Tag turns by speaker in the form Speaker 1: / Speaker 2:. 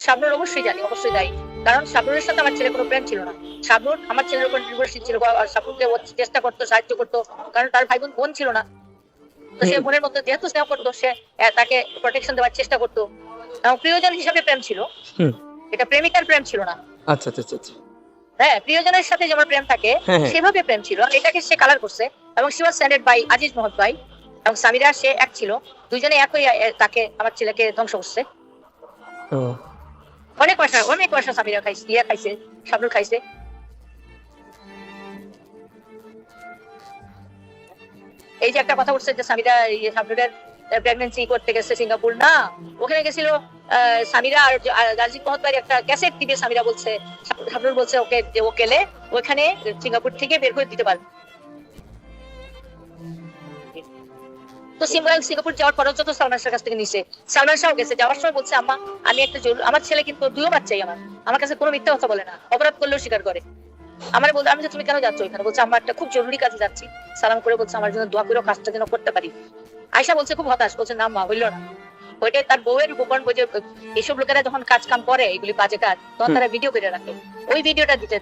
Speaker 1: শাবনূর অবশ্যই জানি, অবশ্যই দায়ী। কারণ শাবনূরের সাথে আমার ছেলের কোনো প্রেম ছিল না। শাবনূর আমার ছেলের উপর নির্ভরশীল ছিল, আর শাবনূরকে ও চেষ্টা করতো, সাহায্য করতো, কারণ তার ভাই বোন ছিল না। তো সে বোনের মধ্যে যেহেতু স্নেহ করতো, সে তাকে প্রোটেকশন দেওয়ার চেষ্টা করতো। এবং প্রিয়জন হিসাবে প্রেম ছিল, এটা প্রেমিকার প্রেম ছিল না।
Speaker 2: আচ্ছা আচ্ছা আচ্ছা আচ্ছা।
Speaker 1: হ্যাঁ, প্রিয়জনের সাথে যেমন প্রেম থাকে
Speaker 2: হ্যাঁ, হ্যাঁ।
Speaker 1: সেভাবে প্রেম ছিল, আর এটাকে সে কালার করছে। এবং সে ওয়াজ স্যান্ডেড বাই আজিজ মহম্মদ ভাই, এবং সামিরা সে এক ছিল, দুইজনে একই তাকে আমার ছেলেকে ধ্বংস করছে।
Speaker 2: ও
Speaker 1: অনেক পয়সা সামিরা খাইছে, খাইছে, শাবনূর খাইছে। এই যে একটা কথা উঠছে যে সামিরা শাবনূরের প্রেগন্যান্সি করতে গেছে সিঙ্গাপুর, না, ওখানে গেছিল সামিরা আর গাজী মহম্মদ ভাইয়ের একটা ক্যাসেট টিভি। সামিরা বলছে, শাবনূর বলছে ওকে যে ও গেলে ওখানে সিঙ্গাপুর থেকে বের করে দিতে পারবে। তো সিঙ্গাপুর যাওয়ার পরেও তো সালমান শাহের কাছ থেকে নিছে। সালমান শাহ গেছে, যাওয়ার সময় বলছে আম্মা আমি একটা আমার ছেলে কিন্তু দুইও বাচ্চাই, আমার কাছে কোনো মিথ্যা কথা বলে না, অপরাধ করলেও স্বীকার করে। আমার বলতে আমি যে তুমি কেন যাচ্ছ ওইখানে, বলছে আমার একটা খুব জরুরি কাজে যাচ্ছি। সালাম করে বলছে আমার জন্য দোয়া করে কাজটা যেন করতে পারি। আয়সা বলছে খুব হতাশ, বলছে না মা হইলো না। ওইটাই তার বউয়ের গোপন, এইসব লোকেরা যখন কাজ কাম করে এগুলি বাজে কাজ, তখন তারা ভিডিও করে রাখে, ওই ভিডিওটা দিতে